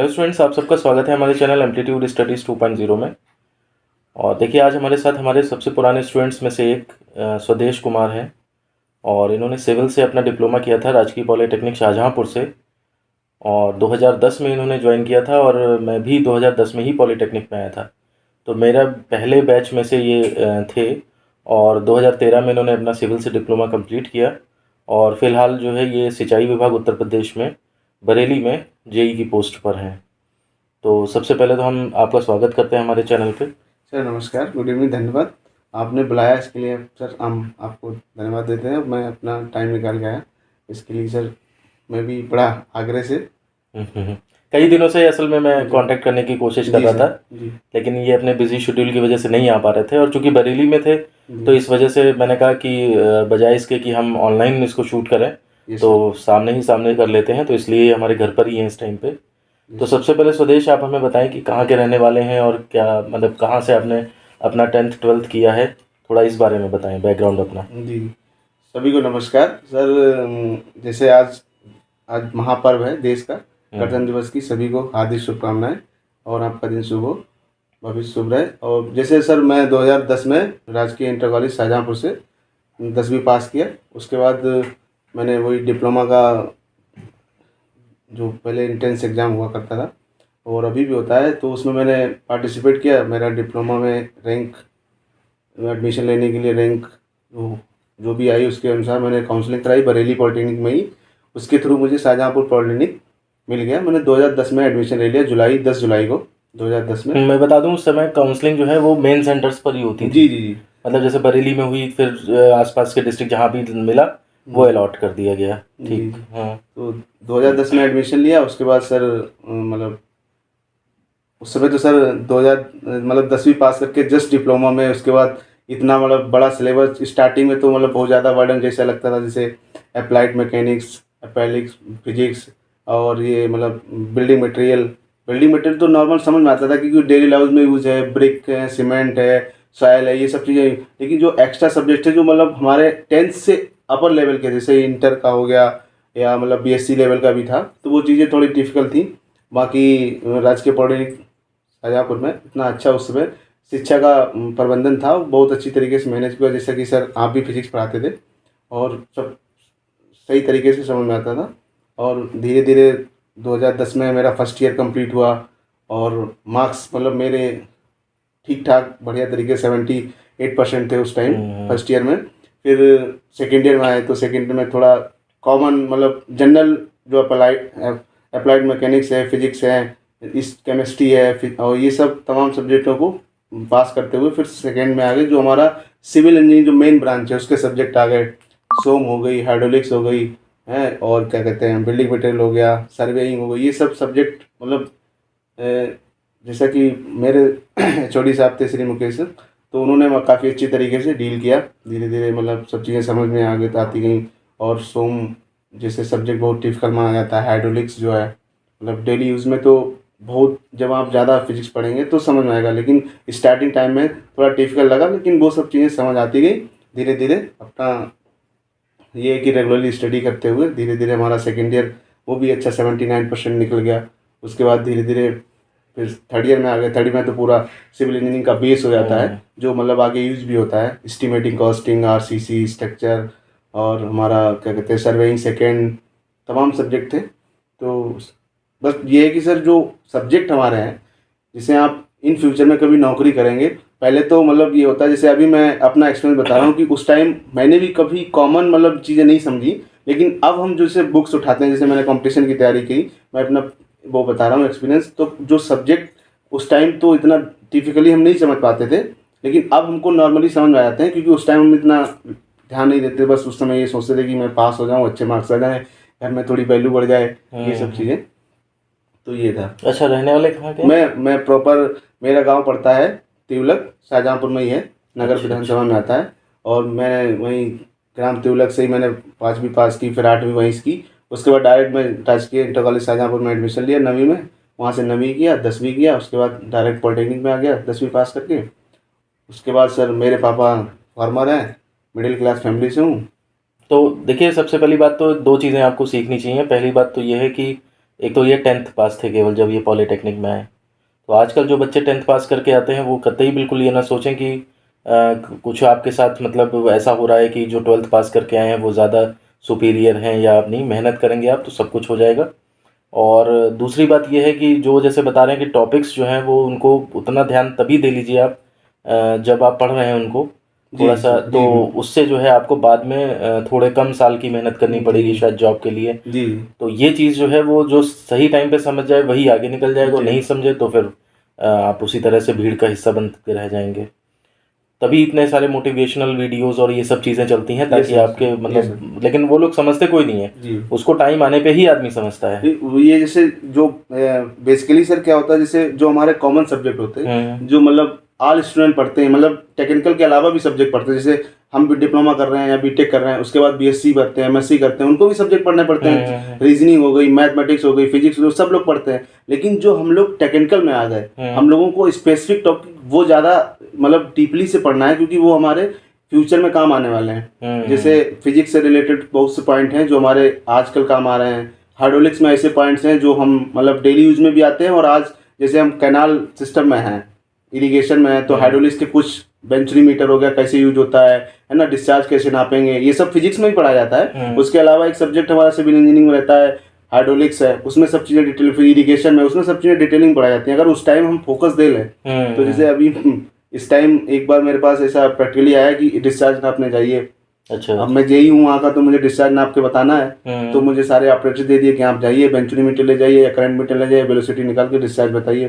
Hello students, आप सबका स्वागत है हमारे चैनल एम्पलीट्यूड स्टडीज़ 2.0 में। और देखिए, आज हमारे साथ हमारे सबसे पुराने स्टूडेंट्स में से एक स्वदेश कुमार हैं। और इन्होंने सिविल से अपना डिप्लोमा किया था राजकीय पॉलिटेक्निक शाहजहाँपुर से। और 2010 में इन्होंने ज्वाइन किया था और मैं भी 2010 में ही पॉलिटेक्निक में आया था। तो मेरा पहले बैच में से ये थे। और 2013 में इन्होंने अपना सिविल से डिप्लोमा कंप्लीट किया। और फिलहाल जो है ये सिंचाई विभाग उत्तर प्रदेश में बरेली में जेई की पोस्ट पर हैं। तो सबसे पहले तो हम आपका स्वागत करते हैं हमारे चैनल पे। सर नमस्कार, गुड इवनिंग, धन्यवाद। आपने बुलाया इसके लिए सर, हम आपको धन्यवाद देते हैं। मैं अपना टाइम निकाल के आया इसके लिए सर, मैं भी बड़ा आग्रह से। कई दिनों से असल में मैं जी कांटेक्ट करने की कोशिश कर जी रहा सर। था, जी लेकिन ये अपने बिजी शेड्यूल की वजह से नहीं आ पा रहे थे। और चूंकि बरेली में थे जी तो इस वजह से मैंने कहा कि बजाय इसके कि हम ऑनलाइन इसको शूट करें जी तो सर। सामने ही सामने कर लेते हैं। तो इसलिए हमारे घर पर ही हैं इस टाइम पे। जी तो सर। सबसे पहले स्वदेश, आप हमें बताएं कि कहाँ के रहने वाले हैं और क्या मतलब कहाँ से आपने अपना 10th 12th किया है। थोड़ा इस बारे में बताएं, बैकग्राउंड अपना। जी, सभी को नमस्कार सर। जैसे आज आज महापर्व है देश का, गणतंत्र दिवस की सभी को हार्दिक शुभकामनाएं। और आपका दिन शुभ हो, भविष्य शुभ रहे। और जैसे सर, मैं 2010 में राजकीय इंटर कॉलेज शाहजहाँपुर से 10वीं पास किया। उसके बाद मैंने वही डिप्लोमा का जो पहले इंट्रेंस एग्ज़ाम हुआ करता था और अभी भी होता है, तो उसमें मैंने पार्टिसिपेट किया। मेरा डिप्लोमा में रैंक, एडमिशन लेने के लिए रैंक जो जो भी आई उसके अनुसार मैंने काउंसलिंग कराई बरेली पॉलिटेक्निक में ही। उसके थ्रू मुझे शाहजहाँपुर पॉलिटेक्निक मिल गया। मैंने 2010 में एडमिशन ले लिया, 10 जुलाई को 2010 में। मैं बता दूं, उस समय काउंसलिंग जो है वो मेन सेंटर्स पर ही होती थी। जी जी जी। मतलब जैसे बरेली में हुई, फिर आसपास के डिस्ट्रिक्ट जहाँ भी मिला वो अलॉट कर दिया गया। जी ठीक, जी। हाँ। तो 2010 में एडमिशन लिया। उसके बाद सर मतलब उस समय तो सर 2000 मतलब 10वीं पास करके जस्ट डिप्लोमा में, उसके बाद इतना मतलब बड़ा सिलेबस स्टार्टिंग में तो मतलब बहुत ज़्यादा बर्डन जैसा लगता था। जैसे अप्लाइड मैकेनिक्स, अप्लाइड फिजिक्स, और ये मतलब बिल्डिंग मटेरियल तो नॉर्मल समझ में आता था क्योंकि डेली लाइफ में यूज़ है, ब्रिक है, सीमेंट है, सॉइल है, ये सब चीज़ें। लेकिन जो एक्स्ट्रा सब्जेक्ट है जो मतलब हमारे 10th से अपर लेवल के, जैसे इंटर का हो गया या मतलब बीएससी लेवल का भी था, तो वो चीज़ें थोड़ी डिफिकल्ट थी। बाकी राजकीय पॉलिटेक्निक शाहजहाँपुर में इतना अच्छा उस समय शिक्षा का प्रबंधन था, बहुत अच्छी तरीके से मैनेज किया। जैसे कि सर आप भी फिजिक्स पढ़ाते थे और सब सही तरीके से समझ में आता था। और धीरे धीरे 2010 में मेरा फर्स्ट ईयर कंप्लीट हुआ और मार्क्स मतलब मेरे ठीक ठाक बढ़िया तरीके 78% थे उस टाइम फर्स्ट ईयर में। फिर सेकेंड ईयर में आए तो सेकेंड ईयर में थोड़ा कॉमन मतलब जनरल जो अप्लाइड मैकेनिक्स है, फिजिक्स है, इस केमिस्ट्री है, और ये सब तमाम सब्जेक्टों को पास करते हुए फिर सेकेंड में आ गए। जो हमारा सिविल इंजीनियरिंग जो मेन ब्रांच है उसके सब्जेक्ट आ गए। सोम हो गई, हाइड्रोलिक्स हो गई है, और क्या कहते हैं बिल्डिंग मटेरियल हो गया, सर्वेइंग हो गई, ये सब सब्जेक्ट मतलब जैसा कि मेरे एचओडी साहब थे श्री मुकेश सर, तो उन्होंने काफ़ी अच्छी तरीके से डील किया। धीरे धीरे मतलब सब चीज़ें समझ में आती गई। और सोम जैसे सब्जेक्ट बहुत डिफिकल्ट माना जाता है। हाइड्रोलिक्स जो है मतलब डेली यूज़ में तो बहुत, जब आप ज़्यादा फिजिक्स पढ़ेंगे तो समझ में आएगा, लेकिन स्टार्टिंग टाइम में थोड़ा डिफिकल्ट लगा, लेकिन वो सब चीज़ें समझ आती गई। धीरे धीरे अपना ये है कि रेगुलरली स्टडी करते हुए धीरे धीरे हमारा सेकेंड ईयर वो भी अच्छा 79% निकल गया। उसके बाद धीरे धीरे फिर थर्ड ईयर में आ गए। थर्ड ईयर में तो पूरा सिविल इंजीनियरिंग का बेस हो जाता है, जो मतलब आगे यूज भी होता है, एस्टिमेटिंग, कॉस्टिंग, आरसीसी, स्ट्रक्चर, और हमारा क्या कहते हैं सर्वेइंग सेकेंड, तमाम सब्जेक्ट थे। तो बस ये है कि सर जो सब्जेक्ट हमारे हैं जिसे आप इन फ्यूचर में कभी नौकरी करेंगे, पहले तो मतलब ये होता है, जैसे अभी मैं अपना एक्सपीरियंस बता रहा हूँ कि उस टाइम मैंने भी कभी कॉमन मतलब चीज़ें नहीं समझी, लेकिन अब हम जैसे बुक्स उठाते हैं, जैसे मैंने कंपटीशन की तैयारी की, मैं अपना वो बता रहा हूँ एक्सपीरियंस। तो जो सब्जेक्ट उस टाइम तो इतना टिपिकली हम नहीं समझ पाते थे, लेकिन अब हमको नॉर्मली समझ में आ जाते हैं, क्योंकि उस टाइम हम इतना ध्यान नहीं देते। बस उस समय ये सोचते थे कि मैं पास हो जाऊँ, अच्छे मार्क्स आ जाए, घर में थोड़ी वैल्यू बढ़ जाए, ये सब चीज़ें। तो ये था। अच्छा, रहने वाले कहाँ के हैं? मैं प्रॉपर, मेरा गांव पड़ता है तिवलक, शाहजहाँपुर में ही है, नगर अच्छा विधानसभा अच्छा। में आता है। और मैं वहीं ग्राम तिवलक से ही मैंने 5वीं पास की, फिर 8वीं वहीं से की। उसके बाद डायरेक्ट मैं राजकीय इंटर कॉलेज शाहजहाँपुर में एडमिशन लिया 9वीं में। वहाँ से 9वीं किया, 10वीं किया, उसके बाद डायरेक्ट पॉलिटेक्निक में आ गया 10वीं पास करके। उसके बाद सर मेरे पापा फार्मर हैं, मिडिल क्लास फैमिली से हूँ। तो देखिए, सबसे पहली बात तो दो चीज़ें आपको सीखनी चाहिए। पहली बात तो ये है कि एक तो ये 10th पास थे केवल जब ये पॉलीटेक्निक में आए। तो आजकल जो बच्चे 10th पास करके आते हैं वो कतई बिल्कुल ये ना सोचें कि कुछ आपके साथ मतलब ऐसा हो रहा है कि जो 12th पास करके आए हैं वो ज़्यादा सुपीरियर हैं, या आप नहीं, मेहनत करेंगे आप तो सब कुछ हो जाएगा। और दूसरी बात ये है कि जो जैसे बता रहे हैं कि टॉपिक्स जो हैं वो उनको उतना ध्यान तभी दे लीजिए आप जब आप पढ़ रहे हैं उनको जी थोड़ा सा, सर, तो जी उससे जो है आपको बाद में थोड़े कम साल की मेहनत करनी पड़ेगी जी शायद जॉब के लिए। जी तो ये चीज़ जो है वो जो सही टाइम पे समझ जाए वही आगे निकल जाएगा, और जी नहीं समझे तो फिर आप उसी तरह से भीड़ का हिस्सा बन के रह जाएंगे। तभी इतने सारे मोटिवेशनल वीडियोस और ये सब चीज़ें चलती हैं ये ताकि सर, आपके ये सर मतलब, लेकिन वो लोग समझते कोई नहीं है, जी। उसको टाइम आने पे ही आदमी समझता है। ये जैसे जो बेसिकली सर क्या होता है, जैसे जो हमारे कॉमन सब्जेक्ट होते हैं, जो मतलब ऑल स्टूडेंट पढ़ते हैं, मतलब टेक्निकल के अलावा भी सब्जेक्ट पढ़ते हैं, जैसे हम भी डिप्लोमा कर रहे हैं या बीटेक कर रहे हैं, उसके बाद बीएससी करते हैं, एमएससी करते हैं, उनको भी सब्जेक्ट पढ़ने पड़ते हैं। रीजनिंग हो गई, मैथमेटिक्स हो गई, फिजिक्स हो गई, सब लोग पढ़ते हैं। लेकिन जो हम लोग टेक्निकल में आ गए, हम लोगों को स्पेसिफिक टॉपिक वो ज़्यादा मतलब डीपली से पढ़ना है, क्योंकि वो हमारे फ्यूचर में काम आने वाले हैं। जैसे फिजिक्स से रिलेटेड बहुत से पॉइंट हैं जो हमारे आजकल काम आ रहे हैं। हाइड्रोलिक्स में ऐसे पॉइंट्स हैं जो हम मतलब डेली यूज में भी आते हैं, और आज जैसे हम कैनाल सिस्टम में हैं, इरिगेशन में है, तो हाइड्रोलिक्स के कुछ बेंचुरी मीटर हो गया, कैसे यूज होता है ना, डिस्चार्ज कैसे नापेंगे, ये सब फिजिक्स में ही पढ़ाया जाता है। उसके अलावा एक सब्जेक्ट हमारा सिविल इंजीनियरिंग में रहता है, हाइड्रोलिक्स है, उसमें सब चीज़ें डिटेल, फिर इरिगेशन में उसमें सब चीज़ें डिटेलिंग पढ़ाई जाती है। अगर उस टाइम हम फोकस दे लें, तो जैसे अभी इस टाइम एक बार मेरे पास ऐसा प्रैक्टिकली आया कि डिस्चार्ज नापने जाइए। अच्छा। अब मैं जेई हूँ वहाँ का, तो मुझे डिस्चार्ज नाप के बताना है, तो मुझे सारे ऑपरेटर दे दिए कि आप जाइए बेंचुरी मीटर ले जाइए या करंट मीटर ले जाइए, वेलोसिटी निकाल के डिस्चार्ज बताइए।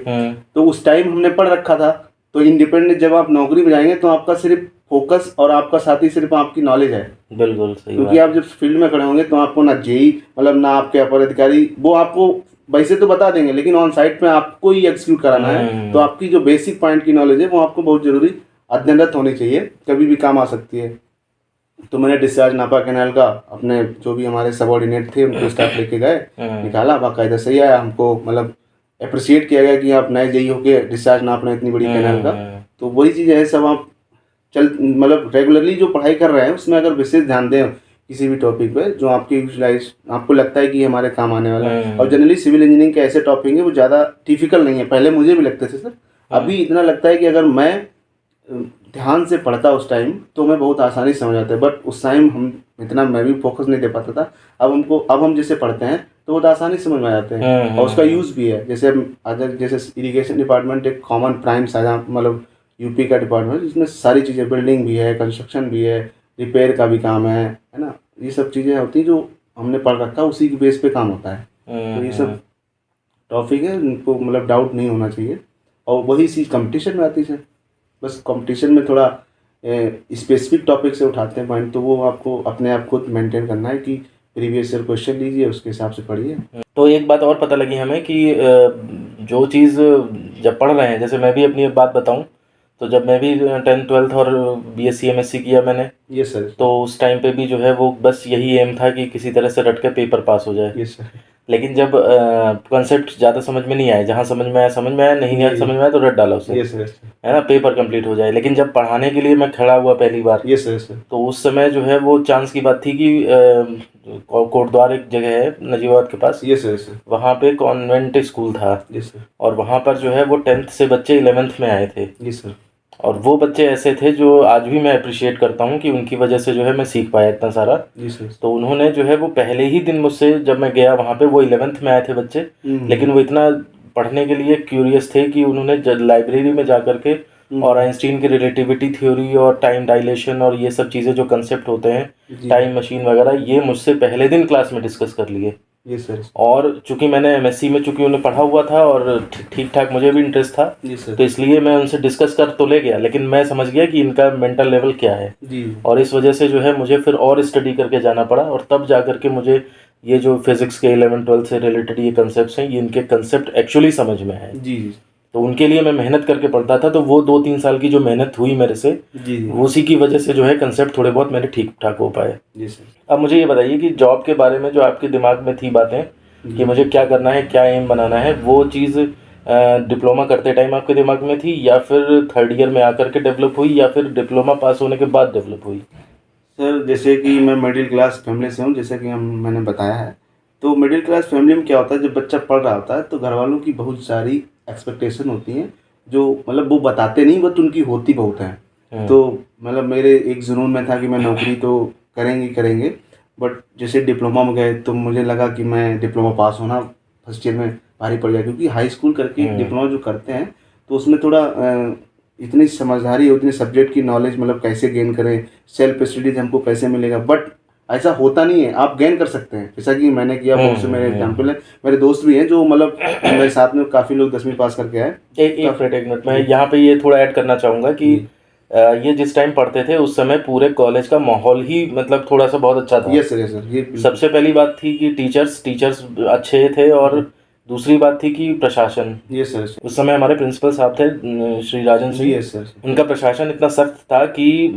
तो उस टाइम हमने पढ़ रखा था। तो इंडिपेंडेंट जब आप नौकरी में जाएंगे तो आपका सिर्फ फोकस और आपका साथ ही सिर्फ आपकी नॉलेज है। बिल्कुल सही क्योंकि बात। आप जब फील्ड में खड़े होंगे तो आपको ना जेई मतलब ना आपके अपर अधिकारी वो आपको वैसे तो बता देंगे, लेकिन ऑन साइट में आपको ही एग्जीक्यूट कराना है। तो आपकी जो बेसिक पॉइंट की नॉलेज है वो आपको बहुत जरूरी अध्ययनरत होनी चाहिए, कभी भी काम आ सकती है। तो मैंने डिस्चार्ज नापा कैनाल का, अपने जो भी हमारे सबऑर्डिनेट थे उनको स्टाफ लेके गए, निकाला, बाकायदा सही आया। हमको मतलब अप्रिशिएट किया गया कि आप नए जेई होके डिस्चार्ज नाप रहे हैं इतनी बड़ी कैनाल का। तो वही चीज़ है, सब आप मतलब रेगुलरली जो पढ़ाई कर रहे हैं उसमें अगर विशेष ध्यान दें किसी भी टॉपिक पे जो आपकी यूटिलाइज आपको लगता है कि ये हमारे काम आने वाला है। और जनरली सिविल इंजीनियरिंग के ऐसे टॉपिक हैं वो ज़्यादा डिफिकल्ट नहीं है। पहले मुझे भी लगते थे सर, अभी इतना लगता है कि अगर मैं ध्यान से पढ़ता उस टाइम तो मैं बहुत आसानी से समझ आता है। बट उस टाइम हम इतना मैं भी फोकस नहीं दे पाता था। अब हम जैसे पढ़ते हैं तो बहुत आसानी से समझ में आ जाते हैं, और उसका यूज़ भी है। जैसे हम अदर जैसे इरिगेशन डिपार्टमेंट एक कॉमन प्राइम साझा मतलब यूपी का डिपार्टमेंट है, जिसमें सारी चीज़ें, बिल्डिंग भी है, कंस्ट्रक्शन भी है, रिपेयर का भी काम है ना। ये सब चीज़ें होती हैं जो हमने पढ़ रखा है, उसी के बेस पे काम होता है। तो ये सब टॉपिक है, इनको मतलब डाउट नहीं होना चाहिए। और वही चीज़ कंपटीशन में आती है। बस कंपटीशन में थोड़ा स्पेसिफिक टॉपिक से उठाते हैं पॉइंट, तो वो आपको अपने आप खुद मेंटेन करना है कि प्रीवियस ईयर क्वेश्चन लीजिए, उसके हिसाब से पढ़िए। तो एक बात और पता लगी हमें कि जो चीज़ जब पढ़ रहे हैं, जैसे मैं भी अपनी एक बात बताऊं, तो जब मैं भी 10th 12th और बीएससी एमएससी किया मैंने, ये सर, तो उस टाइम पे भी जो है वो बस यही एम था कि किसी तरह से रट के पेपर पास हो जाए। ये सर, लेकिन जब कॉन्सेप्ट ज़्यादा समझ में नहीं आए, जहाँ समझ में आया समझ में आया, नहीं आया समझ में आया तो रट डाला उसे, ये सर, है ना, पेपर कंप्लीट हो जाए। लेकिन जब पढ़ाने के लिए मैं खड़ा हुआ पहली बार, ये सर, तो उस समय जो है वो चांस की बात थी कि कोटद्वार एक जगह है नजीबाबाद के पास, ये सर, वहाँ पे कॉन्वेंट स्कूल था, ये सर, और वहाँ पर जो है वो 10th से बच्चे 11th में आए थे। ये सर, और वो बच्चे ऐसे थे जो आज भी मैं अप्रिशिएट करता हूँ कि उनकी वजह से जो है मैं सीख पाया इतना सारा। जी सर। तो उन्होंने जो है वो पहले ही दिन मुझसे, जब मैं गया वहाँ पे, वो 11th में आए थे बच्चे, लेकिन वो इतना पढ़ने के लिए क्यूरियस थे कि उन्होंने लाइब्रेरी में जा कर के और आइंस्टीन की रिलेटिविटी थ्योरी और टाइम डायलेशन और ये सब चीज़ें जो कंसेप्ट होते हैं, टाइम मशीन वगैरह, ये मुझसे पहले दिन क्लास में डिस्कस कर लिए। ये सर। और चूंकि मैंने एमएससी में चूंकि उन्हें पढ़ा हुआ था और ठीक ठाक मुझे भी इंटरेस्ट था, जी सर। तो इसलिए मैं उनसे डिस्कस कर तो ले गया, लेकिन मैं समझ गया कि इनका मेंटल लेवल क्या है। जी। और इस वजह से जो है मुझे फिर और स्टडी करके जाना पड़ा, और तब जा कर के मुझे ये जो फिजिक्स के 11 12 से रिलेटेड ये कंसेप्ट हैं, ये इनके कंसेप्ट एक्चुअली समझ में है। जी जी। तो उनके लिए मैं मेहनत करके पढ़ता था, तो वो 2-3 साल की जो मेहनत हुई मेरे से, जी जी। उसी की वजह से जो है कंसेप्ट थोड़े बहुत मेरे ठीक ठाक हो पाए। जी सर। अब मुझे ये बताइए कि जॉब के बारे में जो आपके दिमाग में थी बातें कि मुझे क्या करना है, क्या एम बनाना है, वो चीज़ डिप्लोमा करते टाइम आपके दिमाग में थी, या फिर थर्ड ईयर में आकर के डेवलप हुई, या फिर डिप्लोमा पास होने के बाद डेवलप हुई? सर जैसे कि मैं मिडिल क्लास फैमिली से हूँ, जैसे कि मैंने बताया है, तो मिडिल क्लास फैमिली में क्या होता है, जब बच्चा पढ़ रहा होता है तो घर वालों की बहुत सारी एक्सपेक्टेशन होती हैं, जो मतलब वो बताते नहीं, बट उनकी होती बहुत हैं। तो मतलब मेरे एक जुनून में था कि मैं नौकरी तो करेंगे, बट जैसे डिप्लोमा में गए तो मुझे लगा कि मैं डिप्लोमा पास होना फर्स्ट ईयर में भारी पड़ जाए, क्योंकि हाई स्कूल करके डिप्लोमा जो करते हैं तो उसमें थोड़ा इतनी समझदारी, उतने सब्जेक्ट की नॉलेज, मतलब कैसे गेन करें, सेल्फ स्टडीज हमको कैसे मिलेगा, बट ऐसा होता नहीं है। आप गेन कर सकते हैं, जैसा कि मैंने किया, बहुत से मेरे एग्जाम्पल है, मेरे दोस्त भी हैं जो मतलब मेरे साथ में काफ़ी लोग 10वीं पास करके आए। एक मिनट मैं यहाँ पे ये थोड़ा ऐड करना चाहूँगा कि ये जिस टाइम पढ़ते थे उस समय पूरे कॉलेज का माहौल ही मतलब थोड़ा सा बहुत अच्छा था। यस सर, ये सबसे पहली बात थी कि टीचर्स अच्छे थे, और दूसरी बात थी कि प्रशासन। Yes sir. उस समय हमारे प्रिंसिपल साहब थे श्री राजन सिंह। Yes sir. उनका प्रशासन इतना सख्त था कि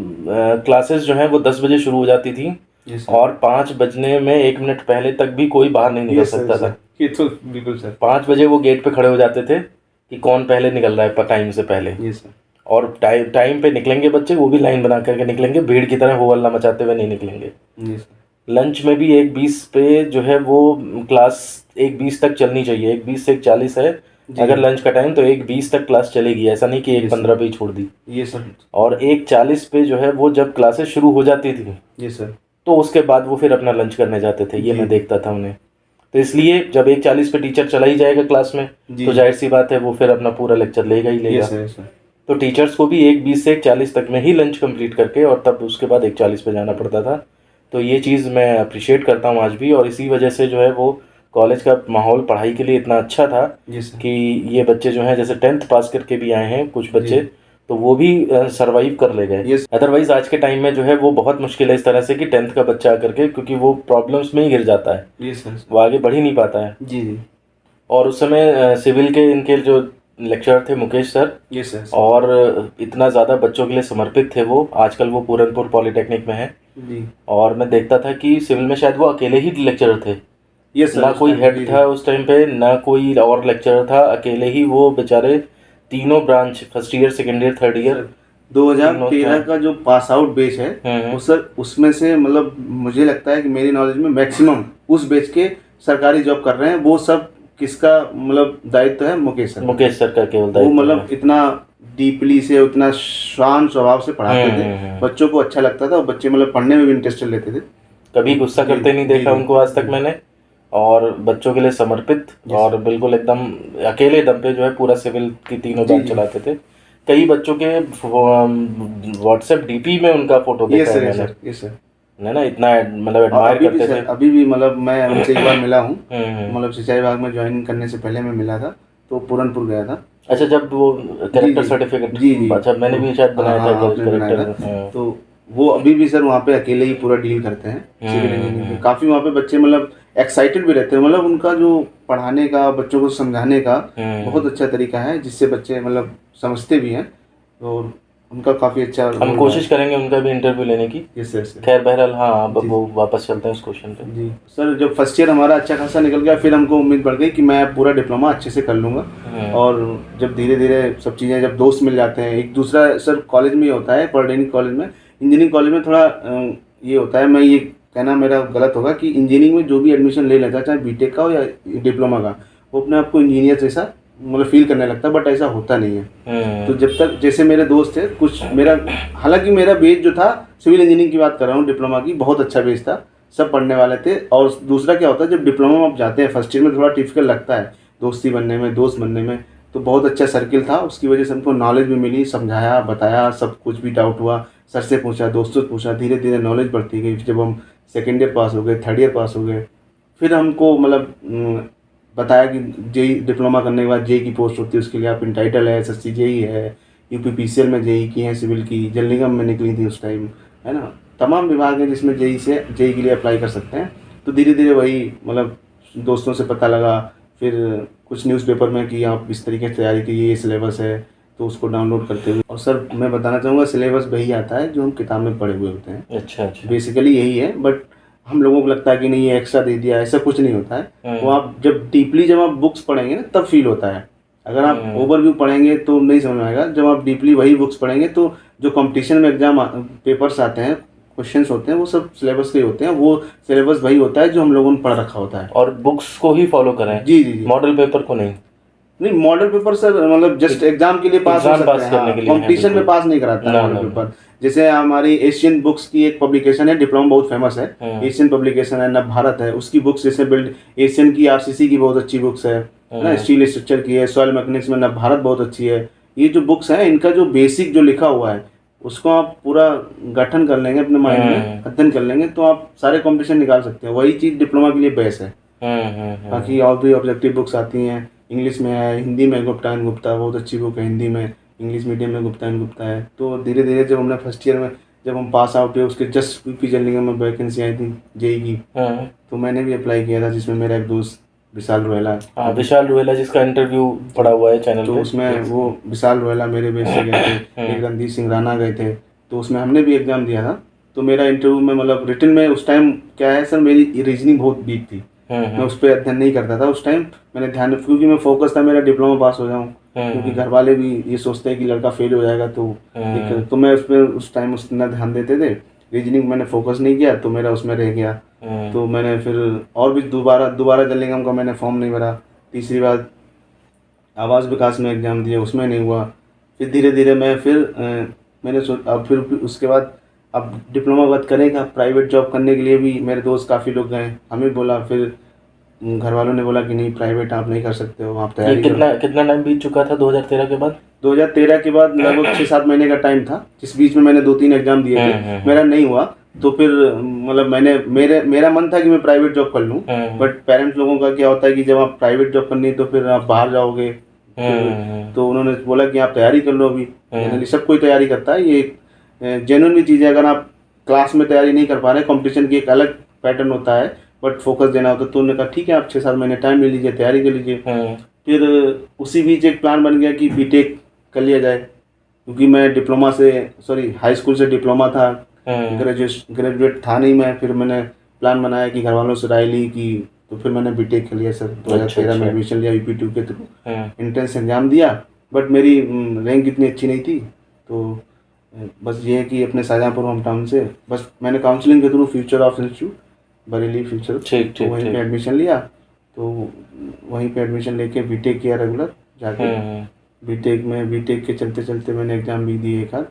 क्लासेस जो हैं वो 10 बजे शुरू हो जाती थी, और 5 बजने में 1 मिनट पहले तक भी कोई बाहर नहीं निकल सकता था। ये तो बिल्कुल सर। 5 बजे वो गेट पे खड़े हो जाते थे कि कौन पहले निकल रहा है टाइम से पहले। Yes sir. और टाइम पे निकलेंगे बच्चे, वो भी लाइन बना करके निकलेंगे, भीड़ की तरह हो हल्ला मचाते हुए नहीं निकलेंगे। Yes sir. लंच में भी 1:20 पे जो है वो क्लास 1:20 तक चलनी चाहिए। 1:20 से 1:40 है अगर लंच का टाइम, तो 1:20 तक क्लास चलेगी, ऐसा नहीं कि 1:15 पे ही छोड़ दी। ये सर। और 1:40 पे जो है वो जब क्लासेस शुरू हो जाती थी, ये सर। तो उसके बाद वो फिर अपना लंच करने जाते थे। ये मैं देखता था उन्हें। तो इसलिए जब 1:40 पे टीचर चला ही जाएगा क्लास में, तो जाहिर सी बात है वो फिर अपना पूरा लेक्चर लेगा ही लेगा। तो टीचर्स को भी 1:20 से 1:40 तक में ही लंच कंप्लीट करके और तब उसके बाद 1:40 पे जाना पड़ता था। तो ये चीज़ मैं अप्रिशिएट करता हूँ आज भी, और इसी वजह से जो है वो कॉलेज का माहौल पढ़ाई के लिए इतना अच्छा था कि ये बच्चे जो हैं, जैसे 10th पास करके भी आए हैं कुछ बच्चे, तो वो भी सरवाइव कर ले गए। अदरवाइज आज के टाइम में जो है वो बहुत मुश्किल है इस तरह से कि 10th का बच्चा आकर के, क्योंकि वो प्रॉब्लम्स में ही गिर जाता है, वो आगे बढ़ ही नहीं पाता है। जी। और उस समय सिविल के इनके जो लेक्चरर थे मुकेश सर, और इतना ज़्यादा बच्चों के लिए समर्पित थे वो। आजकल वो पूरनपुर पॉलिटेक्निक में है जी। और मैं देखता था कि सिविल में शायद वो अकेले ही लेक्चरर थे। ना कोई हेड था उस टाइम पे, ना कोई और लेक्चरर था, अकेले ही वो बेचारे तीनों branch, first year, second year, third year, 2013 का जो पास आउट बैच है वो सर, उसमें से मतलब मुझे लगता है कि मेरी नॉलेज में मैक्सिमम उस बैच के सरकारी जॉब कर रहे हैं। वो सब किसका मतलब दायित्व है? मुकेश सर का केवल दायित्व। वो मतलब इतना डीपली से, उतना शांत स्वभाव से पढ़ाते थे, बच्चों को अच्छा लगता था, और बच्चे मतलब पढ़ने में भी इंटरेस्टेड लेते थे। कभी गुस्सा करते नहीं देखा उनको आज तक मैंने, और बच्चों के लिए समर्पित, और बिल्कुल एकदम अकेले दम पे जो है पूरा सिविल की तीनों ब्रांच चलाते थे। कई बच्चों के व्हाट्सएप डीपी में उनका फोटो देखा है मैंने, है ना, इतना मतलब एडमायर करते थे। अभी भी मतलब मैं उनसे एक बार मिला हूँ, मतलब सिंचाई विभाग में ज्वाइन करने से पहले मैं मिला था, तो पूरनपुर गया था। अच्छा, जब वो कैरेक्टर सर्टिफिकेट, अच्छा मैंने भी शायद बनाया था कैरेक्टर। तो वो अभी भी सर वहाँ पे अकेले ही पूरा डील करते हैं सिविल इंजीनियरिंग में। काफ़ी वहाँ पे बच्चे मतलब एक्साइटेड भी रहते हैं, मतलब उनका जो पढ़ाने का, बच्चों को समझाने का बहुत अच्छा तरीका है, जिससे बच्चे मतलब समझते भी हैं, और उनका काफ़ी अच्छा। हम कोशिश करेंगे उनका भी इंटरव्यू लेने की। Yes sir. खैर बहरहाल, हाँ, अब वो वापस चलते हैं उस क्वेश्चन पे। जी सर, जब फर्स्ट ईयर हमारा अच्छा खासा निकल गया, फिर हमको उम्मीद बढ़ गई कि मैं पूरा डिप्लोमा अच्छे से कर लूँगा। और जब धीरे धीरे सब चीज़ें, जब दोस्त मिल जाते हैं, एक दूसरा सर कॉलेज में ही होता है, पॉलिटेक्निक कॉलेज में, इंजीनियरिंग कॉलेज में थोड़ा ये होता है, मैं ये कहना मेरा गलत होगा कि इंजीनियरिंग में जो भी एडमिशन ले लेता है, चाहे बीटेक का हो या डिप्लोमा का, वो अपने आप को इंजीनियर जैसा मतलब फील करने लगता है, बट ऐसा होता नहीं है। तो जब तक, जैसे मेरे दोस्त थे कुछ, मेरा हालांकि मेरा बेस जो था, सिविल इंजीनियरिंग की बात कर रहा हूँ, डिप्लोमा की, बहुत अच्छा बेस था, सब पढ़ने वाले थे। और दूसरा क्या होता है, जब डिप्लोमा में आप जाते हैं, फर्स्ट ईयर में थोड़ा डिफिकल्ट लगता है दोस्ती बनने में, दोस्त बनने में, तो बहुत अच्छा सर्किल था, उसकी वजह से हमको नॉलेज भी मिली, समझाया बताया, सब कुछ भी डाउट हुआ सर से पूछा, दोस्तों से पूछा, धीरे धीरे नॉलेज बढ़ती गई। जब हम सेकेंड ईयर पास हो गए, थर्ड ईयर पास हो गए, फिर हमको मतलब बताया कि जेई डिप्लोमा करने के बाद जेई की पोस्ट होती है, उसके लिए आप इंटाइटल है, एसएससी जेई है, यूपीपीसीएल में जेई की है, सिविल की जल निगम में निकली थी उस टाइम, है ना, तमाम विभाग हैं जिसमें जेई के लिए अप्लाई कर सकते हैं। तो धीरे धीरे वही मतलब दोस्तों से पता लगा, फिर कुछ न्यूज़पेपर में कि आप इस तरीके से तैयारी की, ये सिलेबस है, तो उसको डाउनलोड करते हुए। और सर मैं बताना चाहूँगा, सिलेबस वही आता है जो हम किताब में पढ़े हुए होते हैं। अच्छा, बेसिकली यही है, बट हम लोगों को लगता है कि नहीं ये एक्स्ट्रा दे दिया, ऐसा कुछ नहीं होता है। वो आप जब डीपली जब आप बुक्स पढ़ेंगे ना, तब फील होता है। अगर आप ओवरव्यू पढ़ेंगे तो नहीं समझ में आएगा, जब आप डीपली वही बुक्स पढ़ेंगे तो जो कंपटीशन में एग्जाम पेपर्स आते हैं, क्वेश्चंस होते हैं वो सब सिलेबस के ही होते हैं, वो सिलेबस वही होता है जो हम लोगों ने पढ़ रखा होता है। और बुक्स को ही फॉलो करें, जी जी जी। मॉडल पेपर को नहीं। नहीं, मॉडल पेपर सर मतलब जस्ट एग्जाम के लिए पास हो एग्जाम सकते पास हैं, करने हाँ, के लिए है, कंपटीशन में बिल्कुल। पास नहीं कराता है ना मॉडल ना पेपर। ना। जैसे हमारी एशियन बुक्स की एक पब्लिकेशन है, डिप्लोमा बहुत फेमस है, एशियन पब्लिकेशन है, नव भारत है, उसकी बुक्स जैसे बिल्ड एशियन की आरसीसी की बहुत अच्छी बुक्स है ना, स्टील स्ट्रक्चर की है, सॉइल मैकेनिक्स में नव भारत बहुत अच्छी है। ये जो बुक्स हैं इनका जो बेसिक जो लिखा हुआ है उसको आप पूरा गठन कर लेंगे अपने माइंड में, अध्ययन कर लेंगे तो आप सारे कंपटीशन निकाल सकते हैं। वही चीज़ डिप्लोमा के लिए बेस्ट है। बाकी और भी ऑब्जेक्टिव बुक्स आती हैं, इंग्लिश में है, हिंदी में गुप्ता एंड गुप्ता बहुत अच्छी बुक है हिंदी में, इंग्लिश मीडियम में गुप्ता एंड गुप्ता है। तो धीरे धीरे जब हमने फर्स्ट ईयर में जब हम पास आउट हुए उसके जस्ट पीछे में वैकेंसी आई थी जेई की, तो मैंने भी अप्लाई किया था, जिसमें मेरा एक दोस्त विशाल रोहेला, हाँ, विशाल रोहेला जिसका इंटरव्यू पड़ा हुआ है चैनल तो पे। उसमें वो विशाल रोहेला मेरे बेस से गए थे, एक रणदीप सिंह राणा गए थे, तो उसमें हमने भी एग्ज़ाम दिया था। तो मेरा इंटरव्यू में मतलब रिटन में उस टाइम क्या है सर, मेरी रीजनिंग बहुत वीक थी, मैं उस पर अध्ययन नहीं करता था उस टाइम। मैंने ध्यान, क्योंकि मैं फोकस था मेरा डिप्लोमा पास हो जाऊँ, क्योंकि घर वाले भी ये सोचते हैं कि लड़का फेल हो जाएगा तो तो मैं उस पर उस टाइम उतना ध्यान देते थे, रीजनिंग मैंने फोकस नहीं किया तो मेरा उसमें रह गया। तो मैंने फिर और भी दोबारा जल निगम का मैंने फॉर्म नहीं भरा, तीसरी बार आवास विकास में एग्ज़ाम दिया, उसमें नहीं हुआ। फिर धीरे धीरे मैं फिर मैंने अब फिर उसके बाद अब डिप्लोमा बाद करेगा प्राइवेट जॉब करने के लिए भी मेरे दोस्त काफ़ी लोग गए, हमें बोला, फिर घर वालों ने बोला कि नहीं प्राइवेट आप नहीं कर सकते हो, आप ये तैयारी करो। कितना टाइम बीत चुका था 2013 के बाद? 2013 के बाद लगभग 6-7 महीने का टाइम था, जिस बीच में मैंने 2-3 एग्ज़ाम दिए थे, मेरा नहीं हुआ। तो फिर मतलब मेरा मन था कि मैं प्राइवेट जॉब कर लूँ, बट पेरेंट्स लोगों का क्या होता है कि जब आप प्राइवेट जॉब करनी है तो फिर आप बाहर जाओगे, फिर तो उन्होंने बोला कि आप तैयारी कर लो अभी। जनरली सब कोई तैयारी करता है, ये जेन्युइन भी चीज़ है। अगर आप क्लास में तैयारी नहीं कर पा रहे, कंपटीशन की एक अलग पैटर्न होता है, बट फोकस देना होता है, तो उन्होंने कहा ठीक है आप 6-7 महीने टाइम ले लीजिए, तैयारी कर लीजिए। फिर उसी बीच एक प्लान बन गया कि बीटेक कर लिया जाए, क्योंकि मैं डिप्लोमा से हाई स्कूल से डिप्लोमा था, ग्रेजुएट था नहीं मैं। फिर मैंने प्लान बनाया कि घर वालों से राय ली कि, तो फिर मैंने बीटेक कर लिया सर। 2013 में एडमिशन लिया यूपी2 के थ्रू, एंट्रेंस एग्जाम दिया, बट मेरी रैंक इतनी अच्छी नहीं थी। तो बस ये है कि अपने शाहजहाँपुर होम टाउन से बस मैंने काउंसलिंग के through future of institute Bareilly future, तो वहीं पे एडमिशन लिया। तो वहीं पे एडमिशन लेके बीटेक किया रेगुलर जाके। बीटेक के चलते चलते मैंने एग्ज़ाम भी दिए एक आध,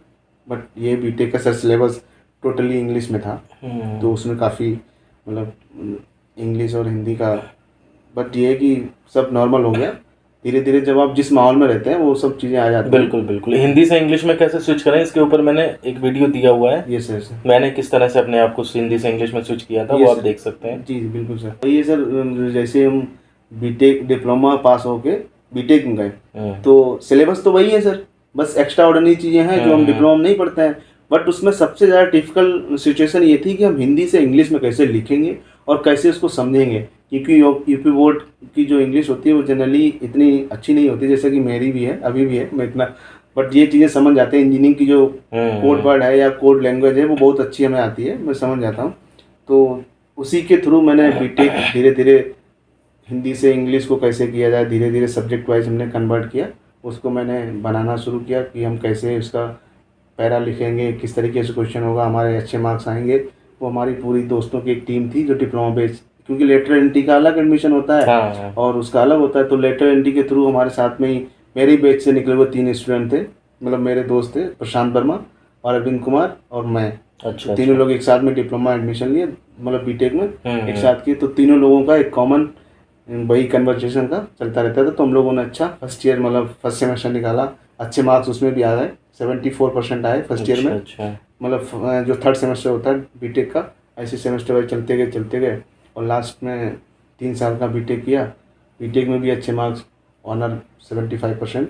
बट ये बीटेक का सर सिलेबस टोटली इंग्लिश में था, तो उसमें काफ़ी मतलब इंग्लिश और हिंदी का, बट ये है कि सब नॉर्मल हो गया धीरे धीरे, जब आप जिस माहौल में रहते हैं वो सब चीज़ें आ जाती हैं। बिल्कुल बिल्कुल। हिंदी से इंग्लिश में कैसे स्विच करें, इसके ऊपर मैंने एक वीडियो दिया हुआ है। ये सर मैंने किस तरह से अपने आप को हिंदी से इंग्लिश में स्विच किया था, वो आप देख सकते हैं। जी बिल्कुल सर। ये सर जैसे हम बीटेक डिप्लोमा पास होके बीटेक में गए, तो सिलेबस तो वही है सर, बस एक्स्ट्रा ऑर्डिनरी चीज़ें हैं जो हम डिप्लोमा में नहीं पढ़ते हैं। बट उसमें सबसे ज़्यादा डिफिकल्ट सिचुएशन ये थी कि हम हिंदी से इंग्लिश में कैसे लिखेंगे और कैसे उसको समझेंगे, क्योंकि यूपी बोर्ड की जो इंग्लिश होती है वो जनरली इतनी अच्छी नहीं होती, जैसे कि मेरी भी है, अभी भी है, मैं इतना, बट ये चीज़ें समझ जाते हैं। इंजीनियरिंग की जो कोड वर्ड है या कोड लैंग्वेज है वो बहुत अच्छी हमें आती है, मैं समझ जाता हूँ। तो उसी के थ्रू मैंने बीटेक धीरे धीरे हिंदी से इंग्लिश को कैसे किया जाए, धीरे धीरे सब्जेक्ट वाइज हमने कन्वर्ट किया, उसको मैंने बनाना शुरू किया कि हम कैसे उसका पैरा लिखेंगे, किस तरीके से क्वेश्चन होगा, हमारे अच्छे मार्क्स आएंगे। वो हमारी पूरी दोस्तों की एक टीम थी जो डिप्लोमा बेस, क्योंकि लेटर एंट्री का अलग एडमिशन होता है और उसका अलग होता है, तो लेटर एंट्री के थ्रू हमारे साथ में ही मेरे बैच से निकले हुए 3 स्टूडेंट थे, मतलब मेरे दोस्त थे प्रशांत वर्मा और अरविंद कुमार और मैं। अच्छा, तीनों लोग एक साथ में डिप्लोमा एडमिशन लिए, मतलब बीटेक में एक साथ किए, तो तीनों लोगों का एक कॉमन वही कन्वर्सेशन का चलता रहता था। तो हम लोगों ने अच्छा फर्स्ट ईयर मतलब फर्स्ट सेमेस्टर निकाला, अच्छे मार्क्स उसमें भी आ गए, 74% आए फर्स्ट ईयर में। मतलब जो थर्ड सेमेस्टर होता है बीटेक का, ऐसे सेमेस्टर वाइज चलते गए और लास्ट में 3 साल का बीटेक किया। बीटेक में भी अच्छे मार्क्स, ऑनर 75%,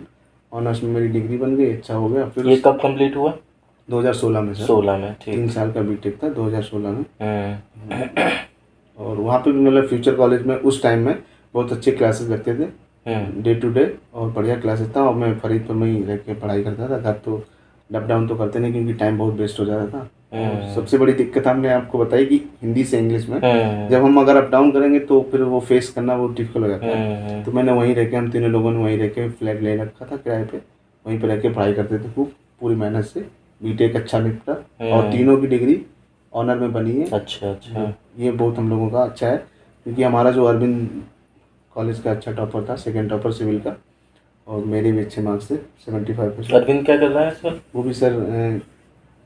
ऑनर्स में मेरी डिग्री बन गई, अच्छा हो गया। फिर ये कब कंप्लीट हुआ? 2016 में सर। 16 में, ठीक। 3 साल का बीटेक था 2016 में। और वहाँ पे भी मतलब फ्यूचर कॉलेज में उस टाइम में बहुत अच्छे क्लासेस लगते थे, डे टू डे, और बढ़िया क्लासेस था। और मैं फरीदपुर में ही रह के पढ़ाई करता था, घर तो अप डाउन तो करते नहीं क्योंकि टाइम बहुत वेस्ट हो जाता था। और सबसे बड़ी दिक्कत हमने आपको बताई कि हिंदी से इंग्लिश में जब हम अगर अप डाउन करेंगे तो फिर वो फेस करना बहुत डिफिकल्ट हो जाता है। तो मैंने वहीं रह के, हम तीनों लोगों ने वहीं रह के फ्लैट ले रखा था किराए पे, वहीं पर रह के पढ़ाई करते थे खूब पूरी मेहनत से। बीटेक अच्छा निकला और तीनों की डिग्री ऑनर में बनी है। अच्छा अच्छा। ये बहुत हम लोगों का अच्छा है, क्योंकि हमारा जो अरविंद कॉलेज का अच्छा टॉपर था, सेकंड टॉपर सिविल का, और मेरे भी अच्छे मार्क्स थे 75%। अरविंद क्या कर रहा है सर? वो भी सर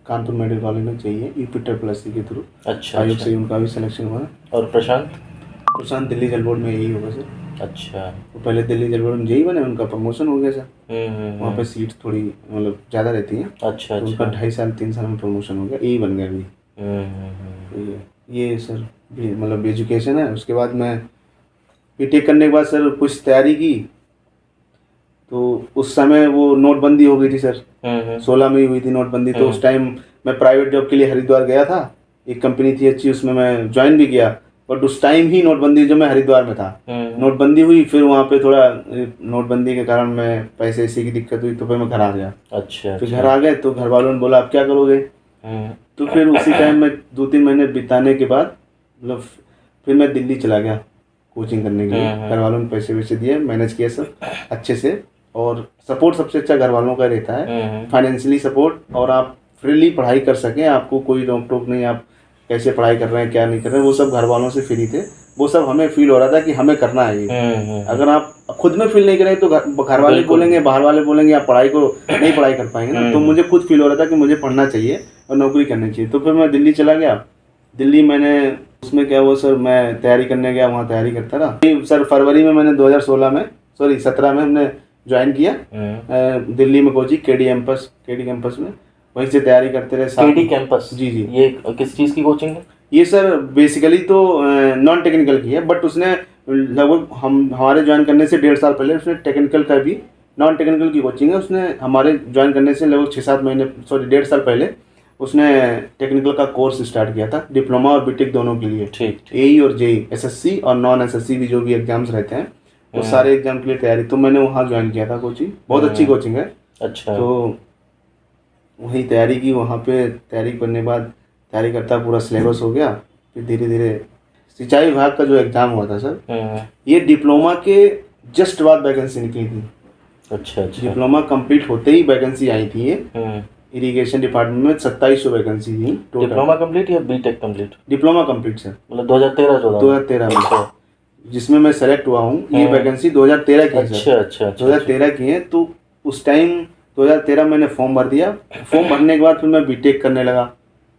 कानपुर मेडिकल कॉलेज में चाहिए UP++ के थ्रू, अच्छा आयोग अच्छा। से उनका भी सिलेक्शन हुआ है। और प्रशांत? प्रशांत दिल्ली जल बोर्ड में यही होगा सर। अच्छा। वो पहले दिल्ली जल बोर्ड में जेई बने, उनका प्रमोशन हो गया सर। वहाँ पे हम्म। सीट्स थोड़ी मतलब ज़्यादा रहती हैं, अच्छा तो उनका अच्छा। 2.5 साल 3 साल में प्रमोशन हो गया, यही बन गया अभी। तो ये सर मतलब एजुकेशन है। उसके बाद मैं बीटेक करने के बाद सर कुछ तैयारी की, तो उस समय वो नोटबंदी हो गई थी सर, 16 में ही हुई थी नोटबंदी। तो उस टाइम मैं प्राइवेट जॉब के लिए हरिद्वार गया था, एक कंपनी थी अच्छी, उसमें मैं ज्वाइन भी किया। बट उस टाइम ही नोटबंदी, जब मैं हरिद्वार में था नोटबंदी हुई, फिर वहाँ पे थोड़ा नोटबंदी के कारण मैं पैसे ऐसे की दिक्कत हुई, तो फिर मैं घर आ गया। अच्छा फिर घर अच्छा। आ गए तो घर वालों ने बोला अब क्या करोगे। तो फिर उसी टाइम में 2-3 महीने बिताने के बाद मतलब फिर मैं दिल्ली चला गया कोचिंग करने के लिए। घर वालों ने पैसे वैसे दिए, मैनेज किया सब अच्छे से। और सपोर्ट सबसे अच्छा घर वालों का रहता है, फाइनेंशियली सपोर्ट, और आप फ्रीली पढ़ाई कर सकें, आपको कोई रोक टोक नहीं, आप कैसे पढ़ाई कर रहे हैं क्या नहीं कर रहे हैं, वो सब घर वालों से फ्री थे। वो सब हमें फील हो रहा था कि हमें करना है ये। अगर आप खुद में फील नहीं करें तो घर वाले बिल्कुल। बोलेंगे, बाहर वाले बोलेंगे आप पढ़ाई को नहीं पढ़ाई कर पाएंगे ना। तो मुझे खुद फील हो रहा था कि मुझे पढ़ना चाहिए और नौकरी करनी चाहिए। तो फिर मैं दिल्ली चला गया। दिल्ली मैंने उसमें क्या हुआ सर, मैं तैयारी करने गया, वहाँ तैयारी करता रहा। फिर सर फरवरी में मैंने 17 में हमने ज्वाइन किया दिल्ली में कोचिंग केडी कैंपस में। वहीं से तैयारी करते रहे केडी कैंपस? जी जी। ये किस चीज़ की कोचिंग है? ये सर बेसिकली तो नॉन टेक्निकल की है, बट उसने लगभग हमारे ज्वाइन करने से 1.5 साल पहले उसने टेक्निकल का भी, नॉन टेक्निकल की कोचिंग है, उसने हमारे ज्वाइन करने से लगभग 6-7 महीने, सॉरी 1.5 साल पहले उसने टेक्निकल का कोर्स स्टार्ट किया था, डिप्लोमा और बीटेक दोनों के लिए। ठीक। एई और जेई, एसएससी और नॉन एसएससी भी जो भी एग्जाम्स रहते हैं, वो सारे एग्जाम के लिए तैयारी। तो मैंने वहाँ ज्वाइन किया था कोचिंग, बहुत अच्छी कोचिंग है। अच्छा। तो वही तैयारी की, वहाँ पे तैयारी करने के बाद तैयारी करता पूरा सिलेबस हो गया। फिर धीरे धीरे सिंचाई विभाग का जो एग्ज़ाम हुआ था सर, ये डिप्लोमा के जस्ट बाद वैकेंसी निकली थी। अच्छा अच्छा। डिप्लोमा कंप्लीट होते ही वैकेंसी आई थी ये। इरिगेशन डिपार्टमेंट में 2700 वैकेंसी थी टोटल। डिप्लोमा कंप्लीट या BTech complete? Diploma complete sir, मतलब 2013-14? 2013 में, जिसमें मैं सेलेक्ट हुआ हूँ। ये वैकेंसी 2013 की है सर। अच्छा अच्छा अच्छा। 2013 की है। तो उस टाइम 2013 मैंने फॉर्म भर दिया। फॉर्म भरने के बाद फिर मैं बीटेक करने लगा,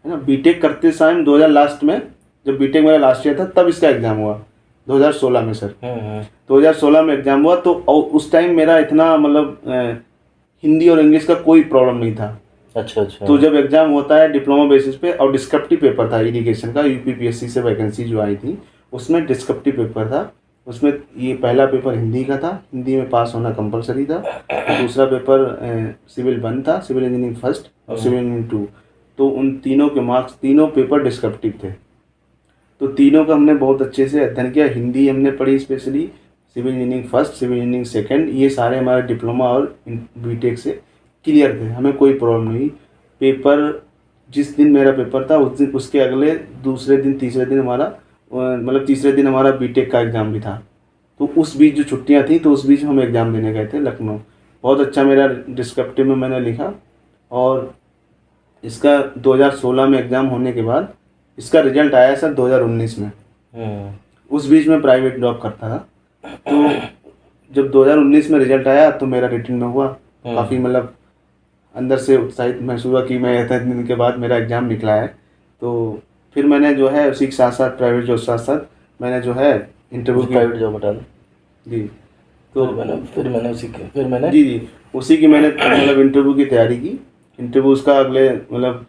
है ना। बीटेक करते टाइम 2000 लास्ट में, जब बीटेक मेरा लास्ट ईयर था, तब इसका एग्ज़ाम हुआ 2016 में सर। 2016 में एग्ज़ाम हुआ। तो उस टाइम मेरा इतना मतलब हिंदी और इंग्लिश का कोई प्रॉब्लम नहीं था। अच्छा अच्छा। तो जब एग्ज़ाम होता है डिप्लोमा बेसिस पे, और डिस्क्रिप्टिव पेपर था इरिगेशन का, यूपीपीएससी से वैकेंसी जो आई थी उसमें डिस्क्रिप्टिव पेपर था। उसमें ये पहला पेपर हिंदी का था, हिंदी में पास होना कंपलसरी था। दूसरा पेपर सिविल 1 था, सिविल इंजीनियरिंग 1 और सिविल इंजीनियरिंग 2। तो उन तीनों के मार्क्स, तीनों पेपर डिस्क्रिप्टिव थे। तो तीनों का हमने बहुत अच्छे से अध्ययन किया। हिंदी हमने पढ़ी specially, civil engineering 1, civil engineering 2, ये सारे हमारे डिप्लोमा और बीटेक से क्लियर थे, हमें कोई प्रॉब्लम नहीं। पेपर जिस दिन मेरा पेपर था उस दिन, उसके अगले दूसरे दिन तीसरे दिन हमारा मतलब तीसरे दिन हमारा बीटेक का एग्ज़ाम भी था। तो उस बीच जो छुट्टियां थी, तो उस बीच हम एग्ज़ाम देने गए थे लखनऊ। बहुत अच्छा मेरा डिस्क्रिप्टिव में मैंने लिखा। और इसका 2016 में एग्ज़ाम होने के बाद इसका रिजल्ट आया सर 2019 में। उस बीच में प्राइवेट जॉब करता था। तो जब 2019 में रिजल्ट आया तो मेरा रिटर्न में हुआ। काफ़ी मतलब अंदर से उत्साहित महसूस हुआ कि मैं इतने दिन के बाद मेरा एग्ज़ाम निकला है। तो फिर मैंने जो है उसी के साथ साथ प्राइवेट जॉब साथ साथ मैंने जो है इंटरव्यू की, प्राइवेट जॉब हटा दी जी। तो फिर मैंने जी उसी की मैंने मतलब इंटरव्यू की तैयारी की। इंटरव्यू उसका अगले मतलब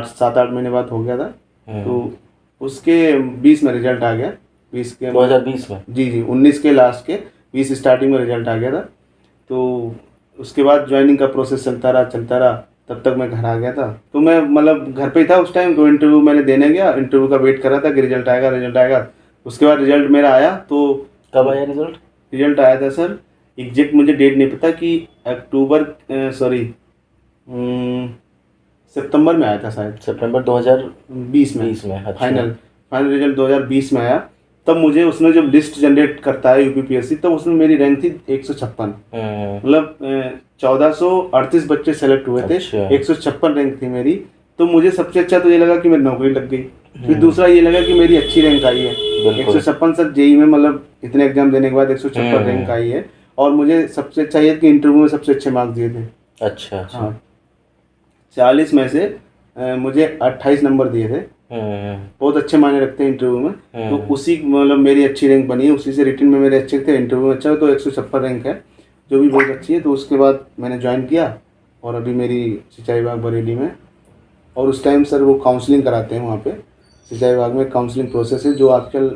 7-8 महीने बाद हो गया था। तो उसके 20 में रिजल्ट आ गया। 2020 में? जी 19 के लास्ट के 20 स्टार्टिंग में रिजल्ट आ गया था। तो उसके बाद ज्वाइनिंग का प्रोसेस चलता रहा। तब तक मैं घर आ गया था। तो मैं मतलब घर पे ही था उस टाइम। तो इंटरव्यू मैंने देने गया, इंटरव्यू का वेट कर रहा था कि रिजल्ट आएगा। उसके बाद रिजल्ट मेरा आया। तो कब आया रिजल्ट? रिजल्ट आया था सर, एग्जैक्ट मुझे डेट नहीं पता कि सितंबर में आया था शायद, सितंबर 2020 में? अच्छा। फाइनल रिजल्ट 2020 में आया। तब मुझे उसने जब लिस्ट जनरेट करता है यूपीपीएससी, तब उसमें मेरी रैंक थी 156। मतलब 1438 बच्चे सेलेक्ट हुए थे। अच्छा। 156 रैंक थी मेरी। तो मुझे सबसे अच्छा तो ये लगा कि मेरी नौकरी लग गई। फिर दूसरा ये लगा कि मेरी अच्छी रैंक आई है, 156 सर जेई में, मतलब इतने एग्जाम देने के बाद 156 रैंक आई है। और मुझे सबसे अच्छा ये कि इंटरव्यू में सबसे अच्छे मार्क्स दिए थे। अच्छा अच्छा। हाँ, 40 में से मुझे 28 नंबर दिए थे। बहुत अच्छे मायने रखते हैं इंटरव्यू में। तो उसी मतलब मेरी अच्छी रैंक बनी है, उसी से रिटन में मेरे अच्छे थे, इंटरव्यू में अच्छा, तो 156 रैंक है, जो भी बहुत अच्छी है। तो उसके बाद मैंने ज्वाइन किया और अभी मेरी सिंचाई विभाग बरेली में। और उस टाइम सर वो काउंसलिंग कराते हैं वहाँ पे, सिंचाई विभाग में काउंसलिंग प्रोसेस है, जो आजकल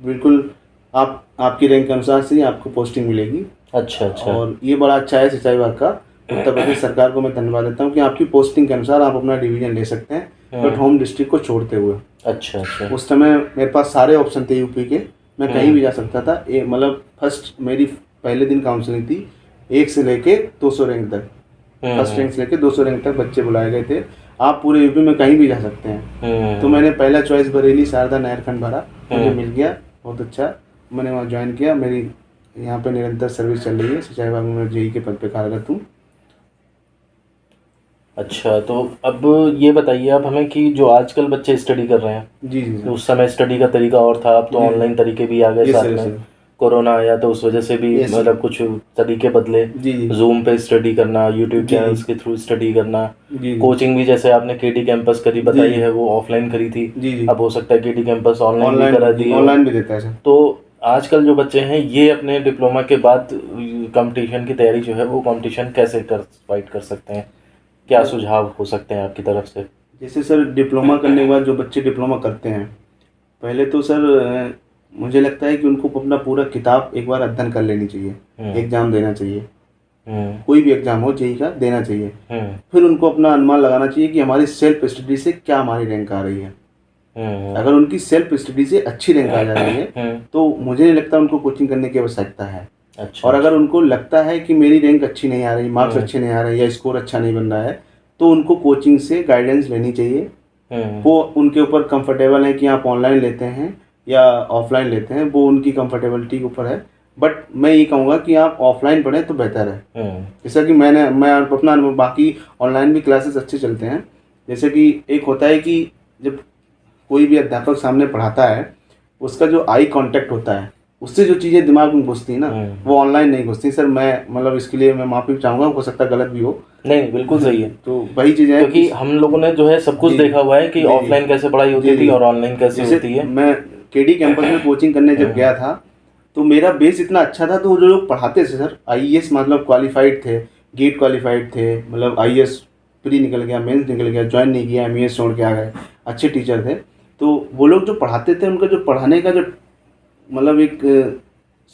बिल्कुल आपकी रैंक के अनुसार से ही आपको पोस्टिंग मिलेगी। अच्छा अच्छा। और ये बड़ा अच्छा है सिंचाई विभाग का। उत्तर प्रदेश सरकार को मैं धन्यवाद देता हूँ कि आपकी पोस्टिंग के अनुसार आप अपना डिवीजन ले सकते हैं, बट होम डिस्ट्रिक्ट को छोड़ते हुए। अच्छा अच्छा। उस समय मेरे पास सारे ऑप्शन थे यूपी के, मैं कहीं भी जा सकता था। मतलब फर्स्ट मेरी पहले दिन काउंसलिंग थी, 1 से लेके 200 रैंक तक, फर्स्ट रैंक से लेके 200 रैंक तक बच्चे बुलाए गए थे। आप पूरे यूपी में कहीं भी जा सकते हैं। तो मैंने पहला चॉइस बरेली शारदा नहर खंड भरा, मुझे मिल गया, बहुत अच्छा। मैंने वहाँ ज्वाइन किया, मेरी यहाँ पे निरंतर सर्विस चल रही है, सिंचाई विभाग में जेई के पद पे कार्यरत हूँ। अच्छा, तो अब ये बताइए आप हमें कि जो आजकल बच्चे स्टडी कर रहे हैं, जी जी तो उस समय स्टडी का तरीका और था, अब तो जी। ऑनलाइन तरीके भी आ गए, ये साथ सर, में सर। कोरोना आया तो उस वजह से भी ये सर। मतलब कुछ तरीके बदले। जी जी जूम पे स्टडी करना, यूट्यूब जी चैनल्स के थ्रू स्टडी करना, जी जी कोचिंग भी जैसे आपने केडी कैंपस करी बताई है वो ऑफलाइन करी थी, जी जी। अब हो सकता है केडी कैंपस ऑनलाइन भी करा दी हो। ऑनलाइन भी देता है सर। तो आजकल जो बच्चे हैं ये अपने डिप्लोमा के बाद कंपटीशन की तैयारी जो है वो कंपटीशन कैसे फाइट कर सकते हैं, क्या सुझाव हो सकते हैं आपकी तरफ से? जैसे सर डिप्लोमा करने के बाद जो बच्चे डिप्लोमा करते हैं, पहले तो सर मुझे लगता है कि उनको अपना पूरा किताब एक बार अध्ययन कर लेनी चाहिए, एग्ज़ाम देना चाहिए, कोई भी एग्ज़ाम हो जेईई का देना चाहिए। फिर उनको अपना अनुमान लगाना चाहिए कि हमारी सेल्फ स्टडी से क्या हमारी रैंक आ रही है। अगर उनकी सेल्फ स्टडी से अच्छी रैंक आ जा रही है तो मुझे नहीं लगता उनको कोचिंग करने की आवश्यकता है। अच्छा, और अगर उनको लगता है कि मेरी रैंक अच्छी नहीं आ रही, मार्क्स अच्छे नहीं आ रहे या स्कोर अच्छा नहीं बन रहा है, तो उनको कोचिंग से गाइडेंस लेनी चाहिए। वो उनके ऊपर कंफर्टेबल है कि आप ऑनलाइन लेते हैं या ऑफलाइन लेते हैं, वो उनकी कंफर्टेबिलिटी के ऊपर है। बट मैं ये कहूँगा कि आप ऑफलाइन पढ़ें तो बेहतर है। जैसा कि मैं अपना अनुभव, बाकी ऑनलाइन भी क्लासेस अच्छे चलते हैं। जैसे कि एक होता है कि जब कोई भी अध्यापक सामने पढ़ाता है, उसका जो आई कांटेक्ट होता है, उससे जो चीज़ें दिमाग में घुसती है ना, वो ऑनलाइन नहीं घुसती। सर मैं मतलब इसके लिए मैं माफ़ी चाहूँगा, हो सकता है गलत भी हो। नहीं बिल्कुल सही है। तो वही चीज़ है क्योंकि हम लोगों ने जो है सब कुछ देखा हुआ है कि ऑफलाइन कैसे पढ़ाई होती थी और ऑनलाइन कैसे होती है। मैं केडी कैंपस में कोचिंग करने जब गया था, तो मेरा बेस इतना अच्छा था, तो जो लोग पढ़ाते थे सर आईएएस मतलब क्वालिफाइड थे, गेट क्वालिफाइड थे, मतलब आईएएस प्री निकल गया, मेंस निकल गया, ज्वाइन नहीं किया, एमईएस छोड़ के आ गए, अच्छे टीचर थे। तो वो लोग जो पढ़ाते थे, उनका जो पढ़ाने का जो मतलब एक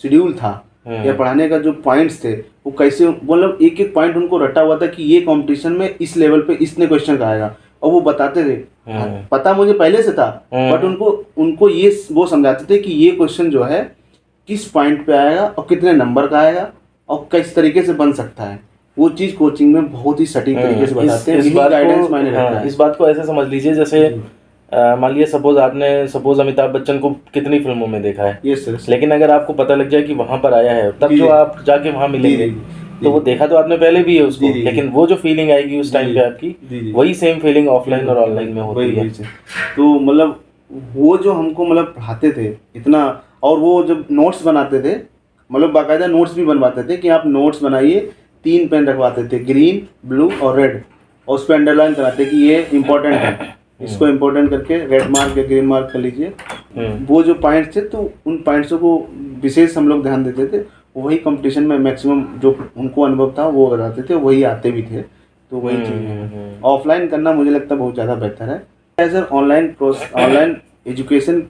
शेड्यूल था या पढ़ाने का जो पॉइंट्स थे, वो कैसे मतलब एक एक पॉइंट उनको रटा हुआ था कि ये कंपटीशन में इस लेवल पे इसने क्वेश्चन का आएगा, और वो बताते थे। पता मुझे पहले से था, बट उनको ये वो समझाते थे कि ये क्वेश्चन जो है किस पॉइंट पे आएगा और कितने नंबर का आएगा और किस तरीके से बन सकता है। वो चीज़ कोचिंग में बहुत ही सटीक तरीके से बताते हैं। इस बात गाइडेंस मायने रखता है। इस बात को ऐसे समझ लीजिए जैसे मान लिया सपोज अमिताभ बच्चन को कितनी फिल्मों में देखा है, यस सर, लेकिन अगर आपको पता लग जाए कि वहां पर आया है, तब जो आप जाके वहां मिलेंगे, तो वो देखा तो आपने पहले भी है उसको, लेकिन वो जो फीलिंग आएगी उस टाइम पे आपकी, वही सेम फीलिंग ऑफलाइन और ऑनलाइन में होती है। तो मतलब वो जो हमको मतलब पढ़ाते थे इतना, और वो जब नोट्स बनाते थे, मतलब बाकायदा नोट्स भी बनवाते थे कि आप नोट्स बनाइए, 3 पेन रखवाते थे, ग्रीन, ब्लू और रेड, और उस पर अंडरलाइन कराते कि ये इंपॉर्टेंट है, इसको इम्पोर्टेंट करके रेड मार्क या ग्रीन मार्क कर लीजिए। वो जो पॉइंट्स थे, तो उन पॉइंट्सों को विशेष हम लोग ध्यान देते थे। वही कंपटीशन में मैक्सिमम जो उनको अनुभव था वो बताते थे, वही आते भी थे। तो वही चीज़ है, ऑफलाइन करना मुझे लगता है बहुत ज़्यादा बेहतर है। सर ऑनलाइन एजुकेशन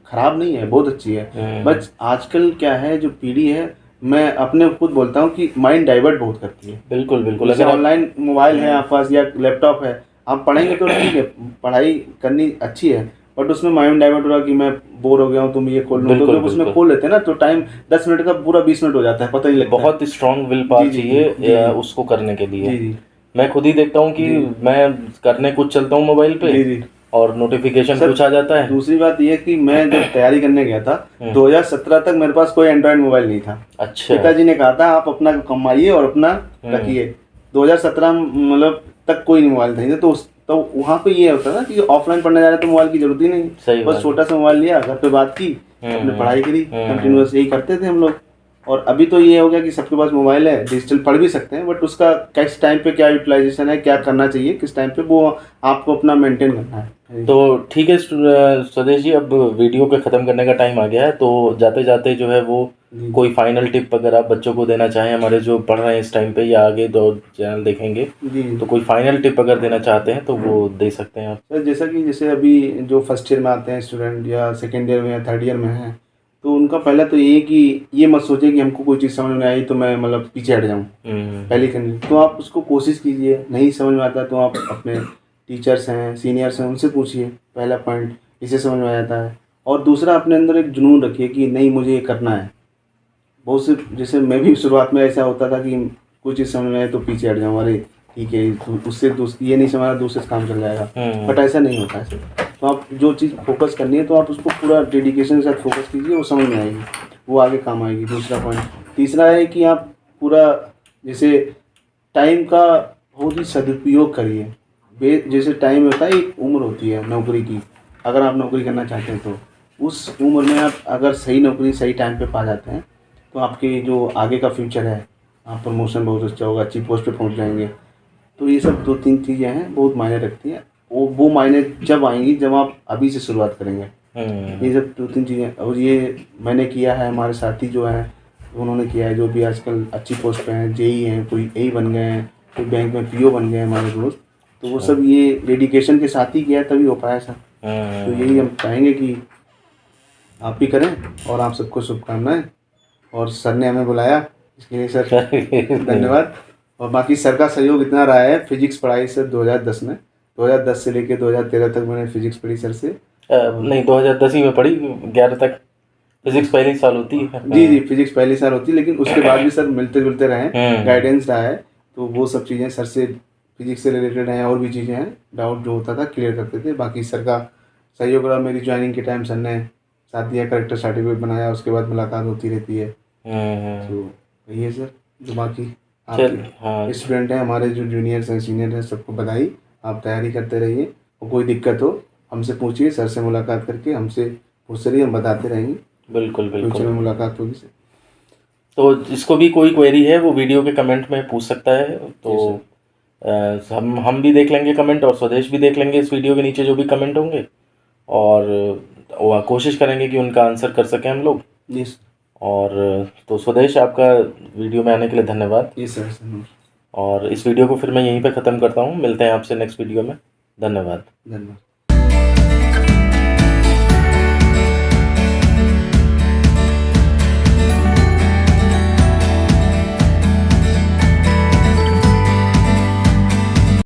खराब नहीं है, बहुत अच्छी है। बस आजकल क्या है, जो पीढ़ी है, मैं अपने खुद बोलता हूँ कि माइंड डाइवर्ट बहुत करती है। बिल्कुल बिल्कुल। अगर ऑनलाइन मोबाइल है आपके पास या लैपटॉप है, आप पढ़ेंगे तो ठीक है, पढ़ाई करनी अच्छी है, बट उसमें माइंड डाइवर्ट हो रहा कि मैं बोर हो गया हूँ, तुम ये खोल लो, तो लोग उसमें खोल लेते हैं ना, तो टाइम 10 मिनट का पूरा 20 मिनट हो जाता है, पता नहीं लगता। बहुत स्ट्रांग विल पावर चाहिए उसको करने के लिए। मैं खुद ही देखता हूँ कि मैं करने कुछ चलता हूँ मोबाइल पे और नोटिफिकेशन कुछ आ जाता है। दूसरी बात यह कि मैं जब तैयारी करने गया था 2017 तक मेरे पास कोई एंड्रॉइड मोबाइल नहीं था। अच्छा। पिताजी ने कहा था आप अपना कमाइए और अपना रखिए। 2017 मतलब तक कोई मोबाइल नहीं था, तो तो वहाँ पे ये होता है ना कि ऑफलाइन पढ़ने जा रहे हैं तो मोबाइल की जरूरत ही नहीं, सही बस बात। छोटा सा मोबाइल लिया, घर पे बात की, अपने पढ़ाई करी, हम्म। कंटिन्यूअस यही करते थे हम लोग। और अभी तो ये हो गया कि सबके पास मोबाइल है, डिजिटल पढ़ भी सकते हैं, बट उसका किस टाइम पे क्या यूटिलाइजेशन है, क्या करना चाहिए किस टाइम पे, वो आपको अपना मेंटेन करना है। तो ठीक है स्वदेश जी, अब वीडियो के ख़त्म करने का टाइम आ गया है, तो जाते जाते जो है वो जी कोई फाइनल टिप अगर आप बच्चों को देना चाहें, हमारे जो पढ़ रहे हैं इस टाइम पे या आगे दो चैनल देखेंगे, जी तो कोई फाइनल टिप अगर देना चाहते हैं तो वो दे सकते हैं आप। सर, जैसा कि जैसे अभी जो फर्स्ट ईयर में आते हैं स्टूडेंट या सेकेंड ईयर में या थर्ड ईयर में हैं, तो उनका पहला तो ये है कि ये मत सोचिए कि हमको कोई चीज़ समझ में आई तो मैं मतलब पीछे हट जाऊँ, पहली कंडीशन। तो आप उसको कोशिश कीजिए, नहीं समझ में आता तो आप अपने टीचर्स हैं, सीनियर्स हैं, उनसे पूछिए, पहला पॉइंट इसे समझ में आ जाता है। और दूसरा, अपने अंदर एक जुनून रखिए कि नहीं मुझे ये करना है। बहुत से, जैसे मैं भी शुरुआत में ऐसा होता था कि कोई चीज़ समझ में आए तो पीछे हट जाऊँ, अरे ठीक है उससे ये नहीं समझा, दूसरे से काम चल जाएगा, बट ऐसा नहीं होता है सर। तो आप जो चीज़ फोकस करनी है तो आप उसको पूरा डेडिकेशन के साथ फोकस कीजिए, वो समझ में आएगी, वो आगे काम आएगी। दूसरा पॉइंट। तीसरा है कि आप पूरा जैसे टाइम का बहुत ही सदुपयोग करिए। जैसे टाइम होता है, एक उम्र होती है नौकरी की, अगर आप नौकरी करना चाहते हैं तो उस उम्र में आप अगर सही नौकरी सही टाइम पे पा जाते हैं तो आपके जो आगे का फ्यूचर है, आप प्रमोशन बहुत अच्छा होगा, अच्छी पोस्ट पे पहुंच जाएंगे। तो ये सब 2-3 चीज़ें हैं, बहुत मायने रखती हैं। वो मायने जब आएंगी जब आप अभी से शुरुआत करेंगे। ये सब 2-3 चीज़ें, और ये मैंने किया है, हमारे साथी जो हैं उन्होंने किया है, जो भी आजकल अच्छी पोस्ट पे हैं, जेई हैं, कोई ए बन गए हैं, कोई बैंक में पीओ बन गए हैं हमारे दोस्त। तो वो सब ये डेडिकेशन के साथ ही किया है, तभी हो पाया सर। तो यही हम चाहेंगे कि आप भी करें, और आप सबको शुभकामनाएं। और सर ने हमें बुलाया इसके लिए सर धन्यवाद। और बाकी सर का सहयोग इतना रहा है, फिजिक्स पढ़ाई सर 2010 में, 2010 से लेके 2013 तक मैंने फिजिक्स पढ़ी सर से। नहीं 2010 ही में पढ़ी, 11 तक फिजिक्स पहली साल होती है। जी फिजिक्स पहली साल होती है, लेकिन उसके बाद भी सर मिलते जुलते रहे, गाइडेंस रहा है। तो वो सब चीज़ें सर से फिजिक्स से रिलेटेड हैं, और भी चीज़ें हैं, डाउट जो होता था क्लियर करते थे। बाकी सर का सहयोग रहा। मेरी ज्वाइनिंग के टाइम सर ने साथ दिया, करेक्टर सर्टिफिकेट बनाया, उसके बाद मुलाकात होती रहती है। तो यही है सर। जो बाकी आपके स्टूडेंट हैं, हमारे जो जूनियर्स हैं, सीनियर हैं, सबको बधाई। आप तैयारी करते रहिए, और कोई दिक्कत हो हमसे पूछिए, सर से मुलाकात करके हमसे पूछते रहिए, हम बताते रहेंगे। बिल्कुल फ्यूचर में मुलाकात होगी सर। तो जिसको भी कोई क्वेरी है वो वीडियो के कमेंट में पूछ सकता है। तो हम भी देख लेंगे कमेंट, और स्वदेश भी देख लेंगे इस वीडियो के नीचे जो भी कमेंट होंगे, और कोशिश करेंगे कि उनका आंसर कर सकें हम लोग। जी और तो स्वदेश, आपका वीडियो में आने के लिए धन्यवाद। जी सर। और इस वीडियो को फिर मैं यहीं पे ख़त्म करता हूँ, मिलते हैं आपसे नेक्स्ट वीडियो में। धन्यवाद। धन्यवाद।